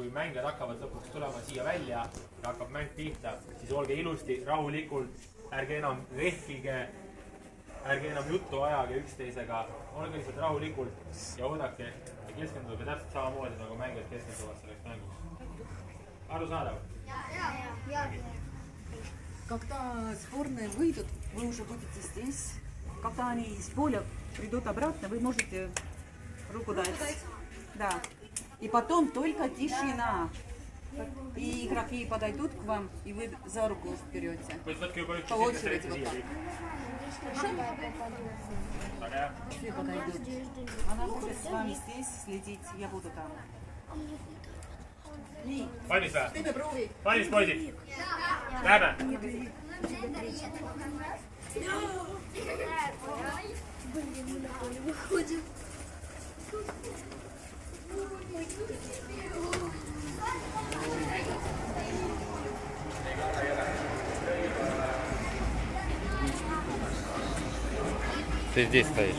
kui mängijad hakkavad lõpuks tulema siia välja ja hakkab mäng pihta, siis olge ilusti, rahulikult, ärge enam vehkige, ärge enam juttu ajage üksteisega, olge lihtsalt rahulikult ja oodake ja keskenduge täpselt samamoodi, nagu mängijad keskenduvad selleks mänguks. Arusaadav? Когда сборные выйдут, вы уже будете здесь. Когда они из поля придут обратно, вы можете руку дать. Да. И потом только тишина. И игроки подойдут к вам, и вы за руку берете. По очереди вот так. Все подойдут. Она будет с вами здесь следить, я буду там. Valmis või? Valmis poisid? Lähme! Ты здесь стоишь.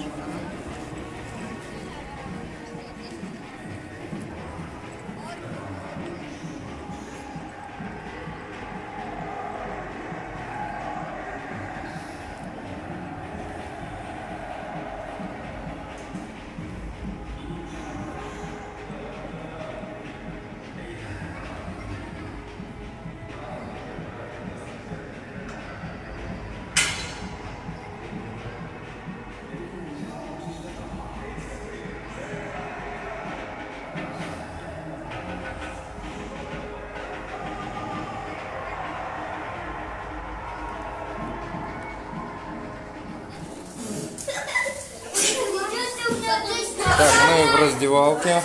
Так, мы в раздевалке.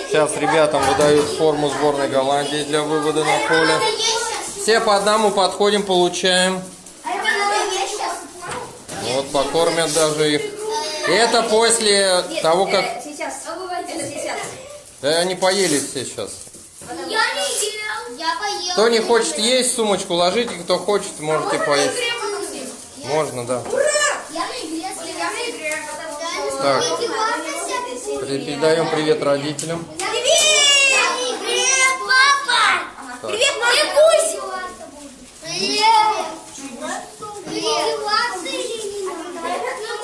Сейчас ребятам выдают форму сборной Голландии для вывода на поле. Все по одному подходим, получаем. Вот, покормят даже их. И это после того, как... Да они поели все сейчас. Кто не хочет есть, сумочку ложите, кто хочет, можете поесть. Можно, да. Так. Передаем привет родителям. Привет, папа! Так. Привет, Маркусь! Привет!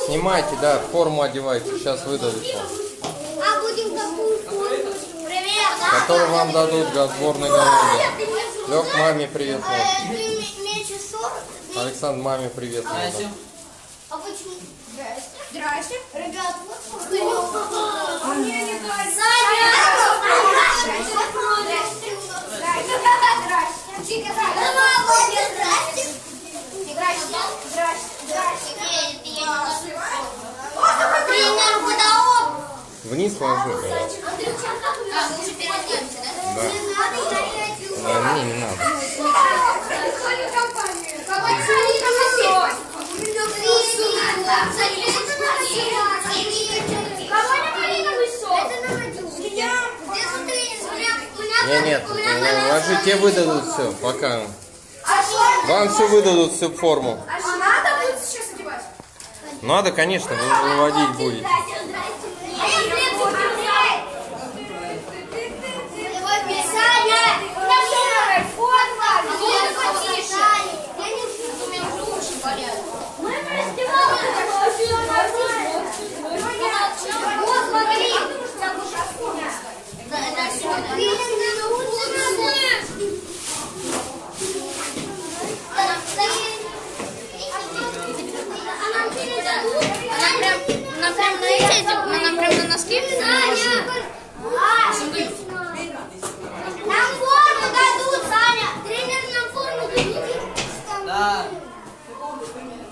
Снимайте, да, форму одевайте. Сейчас выдадут форму. А будем какую форму? Привет! Которую вам дадут сборной Голландии. Лёг, маме привет. Александр, маме привет. А почему? Здрасте. Ребят, вот Саня! Вниз ложи. Мы уже переоденемся, да? Да. Не надо. Нет, ложи, тебе выдадут все, пока. Вам все выдадут, всю форму. А надо будет сейчас одевать? Надо, конечно, вы выводить будете. Нам прям на носки? Нам форму дадут, Саня! Тренер нам форму дадут. Да.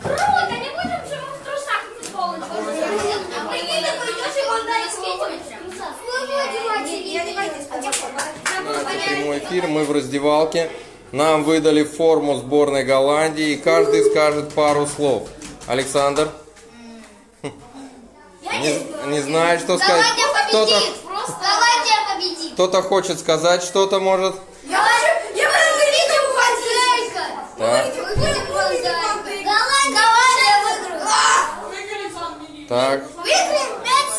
Круто! Не будем же мы в трусах футбол. А прикинь, ты пойдешь и он дает Это прямой эфир, мы в раздевалке. Нам выдали форму сборной Голландии, и каждый скажет пару слов. Александр? Не знает, что сказать. Кто-то хочет сказать что-то, может. Я буду говорить, Так. Голландия выиграет. Так. Выиграем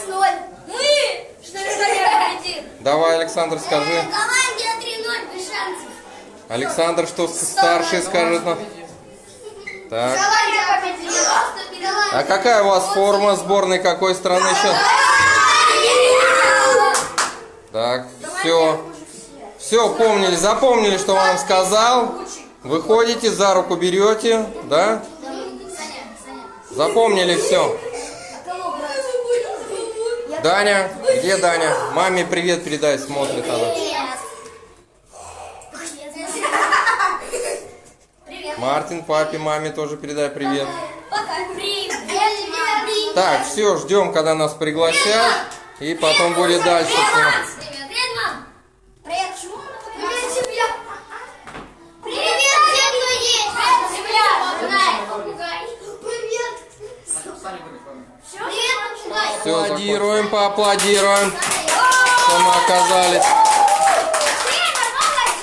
5-0. Мы? Что ли, Давай, Александр, скажи. Голландия 3-0 без шансов. Александр, что старший скажет нам? Так. Голландия победила. А какая у вас форма сборной какой страны сейчас? Так, все. Все, помнили, запомнили, что вам сказал. Выходите, за руку берете, да? Запомнили все. Даня, где Даня? Маме привет передай, смотрит она. Мартин, папе, маме тоже передай привет. Так, все, ждем, когда нас пригласят. И потом будет дальше. Привет, мам. Привет, семья. Привет, все, кто есть. Семья. Привет. Привет, попугай. Все, аплодируем, поаплодируем, что мы оказались.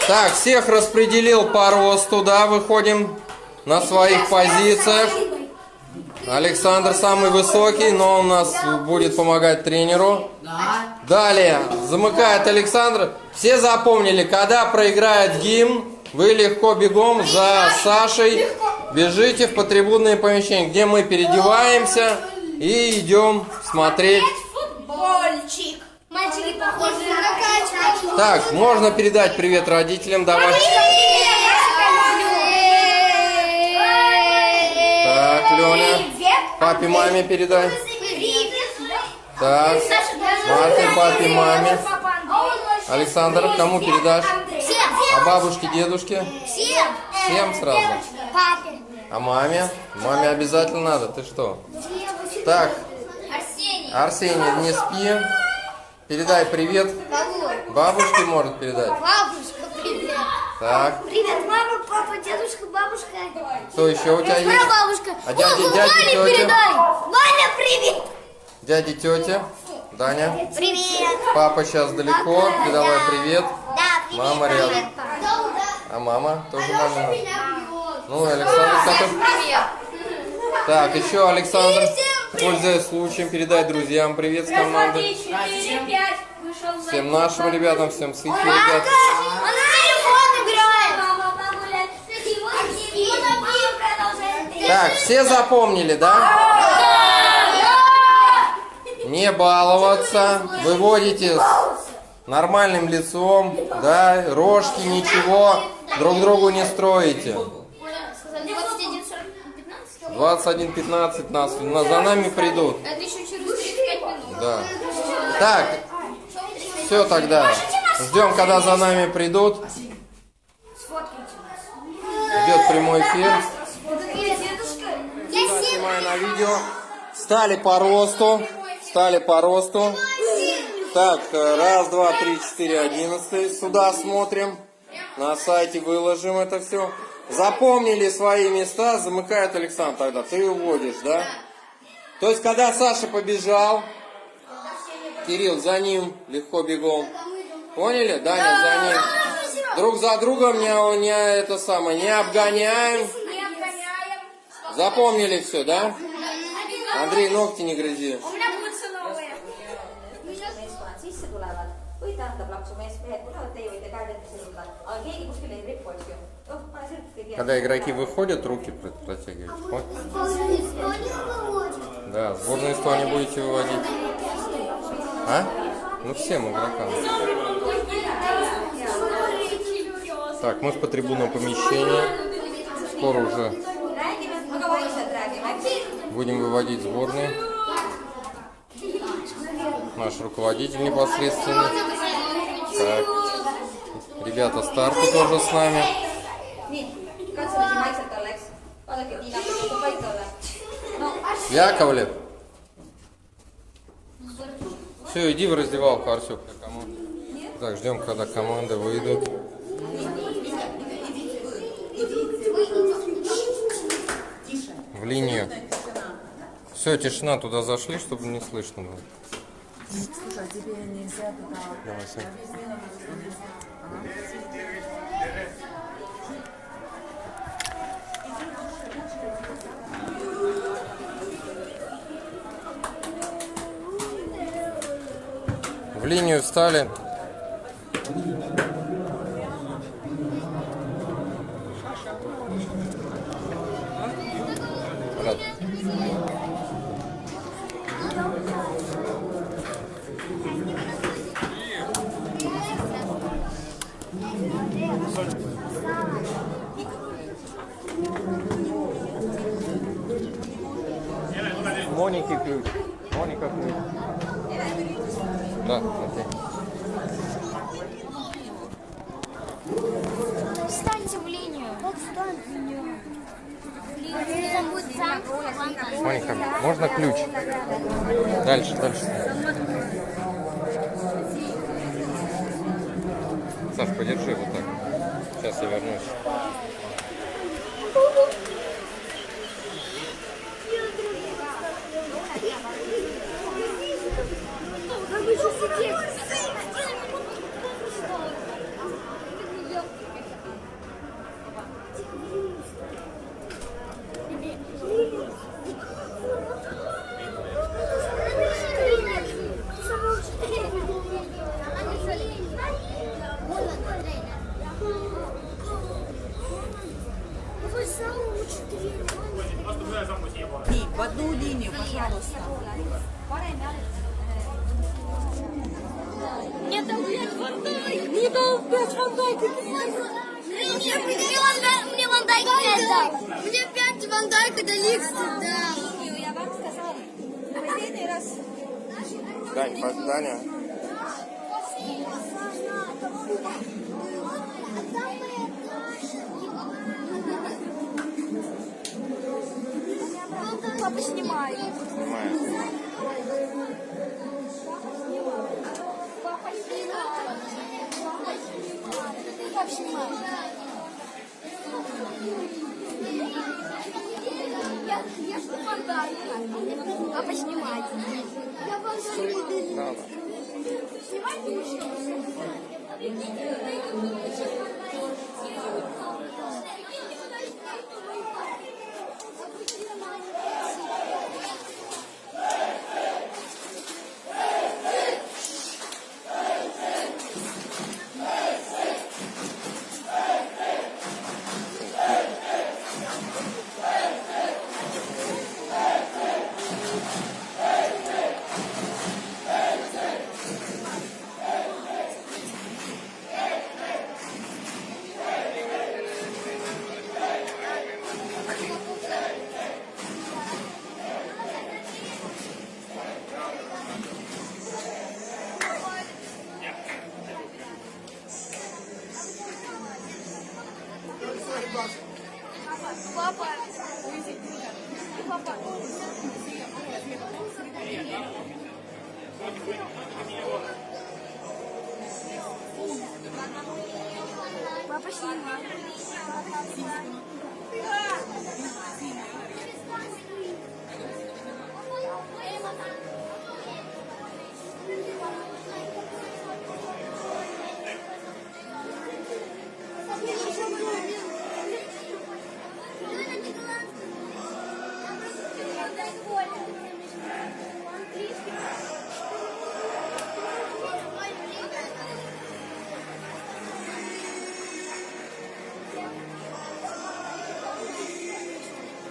Так, всех распределил по росту, да, выходим на своих позициях. Александр самый высокий, но он у нас будет помогать тренеру. Далее, замыкает Александр. Все запомнили, когда проиграет гимн, вы легко бегом за Сашей бежите в потрибунное помещение, где мы переодеваемся и идем смотреть. Футбольчик. Мальчики похожи на качку. Так, можно передать привет родителям, давай. Так, Леня, папе, маме передай. Так, Мартин, папе, маме. Александр, кому передашь? А бабушке, дедушке? Всем сразу. Папе. А маме? Маме обязательно надо, ты что? Так, Арсений, не спи. Передай привет. Бабушке может передать. Бабушка, привет. Так, Привет, мама, папа, дедушка, бабушка. кто еще у тебя есть? Бабушка. А дяде, Ваня, тетя? передай. Ваня, привет. Дяди, тетя, Даня. Привет. Папа сейчас далеко, передавай привет. Да, привет. Мама рядом. Привет, папа. А мама? Тоже мама. Ну, Александр, как Привет. Так, еще Александр, пользуясь случаем, передай друзьям привет с команды. 4, 5. Вышел Всем нашим ребятам, всем с их ребят. Он в телефон играет. Мама, погулять. Так, все запомнили, да? Не баловаться, выводите с нормальным лицом, да, рожки, ничего, друг другу не строите. 21:15 нас за нами придут. Это еще через 35 минут. Да. Так, все тогда. Ждем, когда за нами придут. Идет прямой эфир. Снимаю на видео. Встали по росту. Встали по росту. Так, 1, 2, 3, 4, 11. Сюда смотрим. На сайте выложим это все. Запомнили свои места, замыкает Александр тогда. Ты уводишь, да? То есть, когда Саша побежал, Кирилл за ним, легко бегом. Поняли? Даня за ним. Друг за другом не это самое, не обгоняем. Запомнили все, да? Андрей, ногти не грызи. sisse tulevad või tähendab lapsumees mehed tulevad, teie võite käed ette siduda, aga keegi kuskil ei ripu, eks ju. Noh, pane sirgelt kõik Когда игроки выходят, руки протягивают. Вот. Да, сборную Эстонии будете выводить. А? Ну всем игрокам. Так, мы в потрибунном помещении. Скоро уже будем выводить сборные. Наш руководитель непосредственно. Так. Ребята старту тоже с нами. Яковлев. Все, иди в раздевалку, Арсюк. Так, ждем, когда команды выйдут. В линию. Все, тишина, туда зашли, чтобы не слышно было. Слушай, а тебе нельзя туда... Давай, Сань. В линию встали. назад. Моники ключ. Моника ключ. Да, окей. Встаньте в линию. Вот встань в линию. Там будет сам. Моника, можно ключ? Дальше, дальше. Саш, подержи вот так. Сейчас я вернусь. Nii, в одну линию, пожалуйста. Мне там 5 Ван Дайк. Мне там 5 Ван Дайк. Мне Ван Дайк 5 дал. Мне 5 Ван Дайка дали, кстати, да. Я вам сказала, последний раз. Даня. Папа, снимай. Снимаю. Папа, снимай. Я что Ван Дайка. Папа, снимай. Я Ван Дайка. Да, да. Снимайте еще. Папа. Папа. Папа, снимай.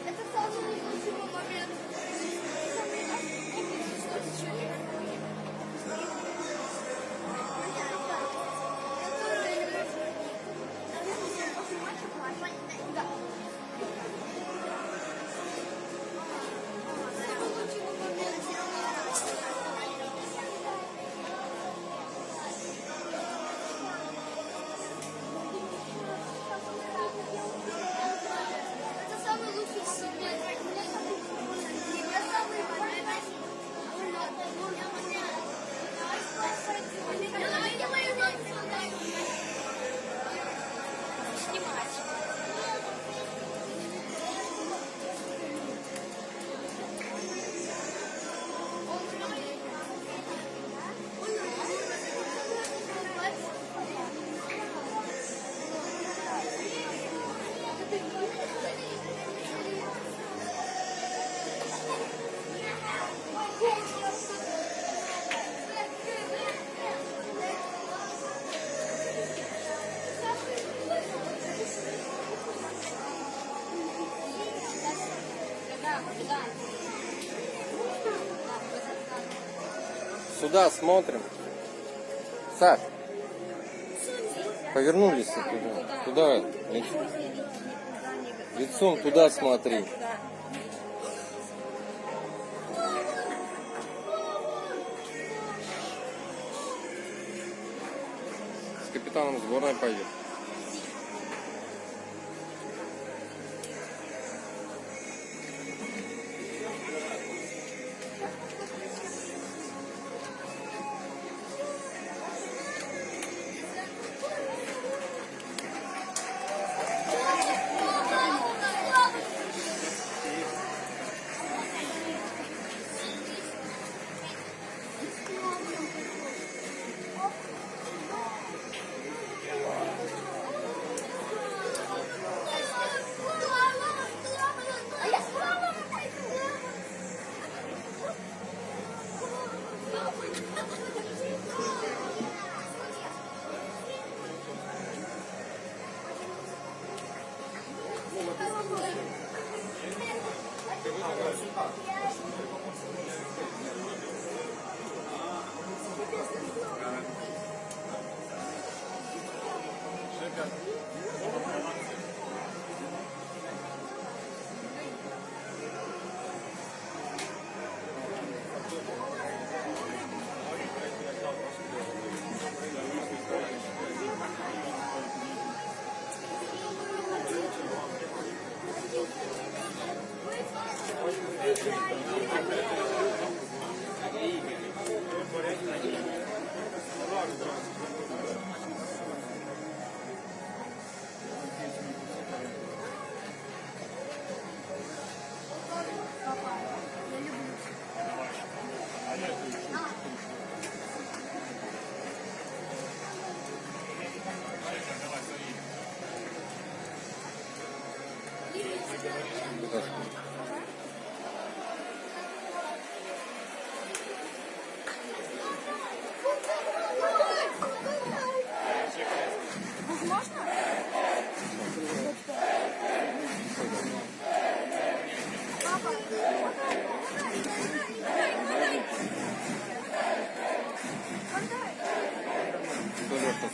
Это самый лучший момент. сюда смотрим. Саш, повернулись туда. Туда, лицом туда смотри. С капитаном сборной пойдет.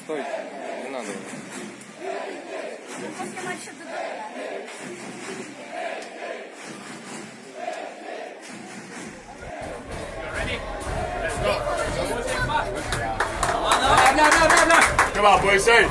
Стой, не надо. Come on, boys, say.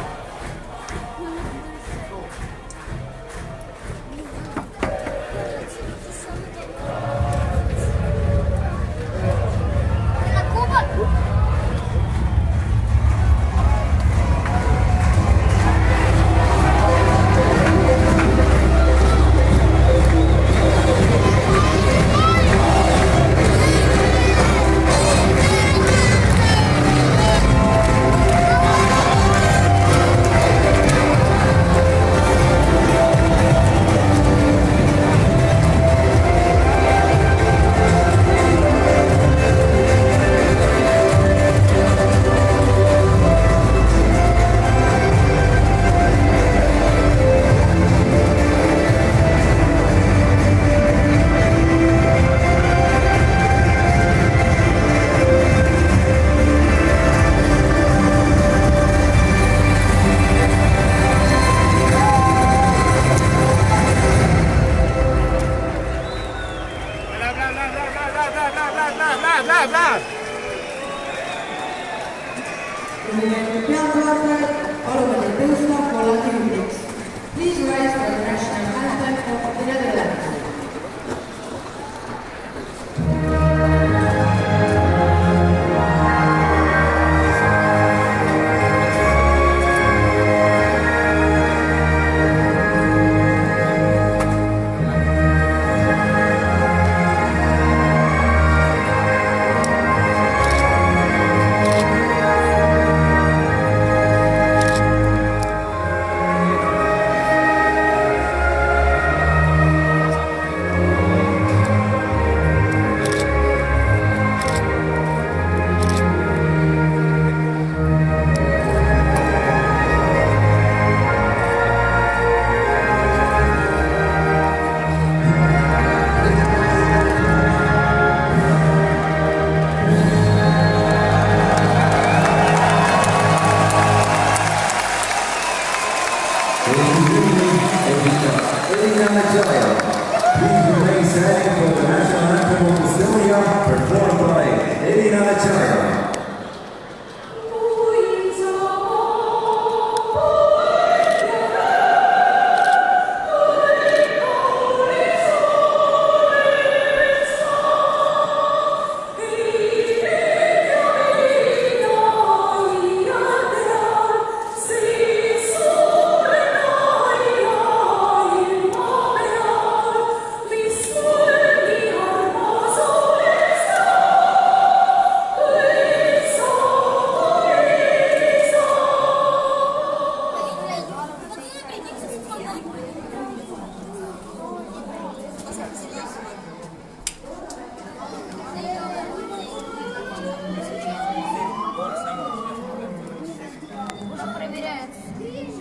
Elina Najaya. Please remain standing for the national anthem of Estonia, performed by Elina Najaya. Sì,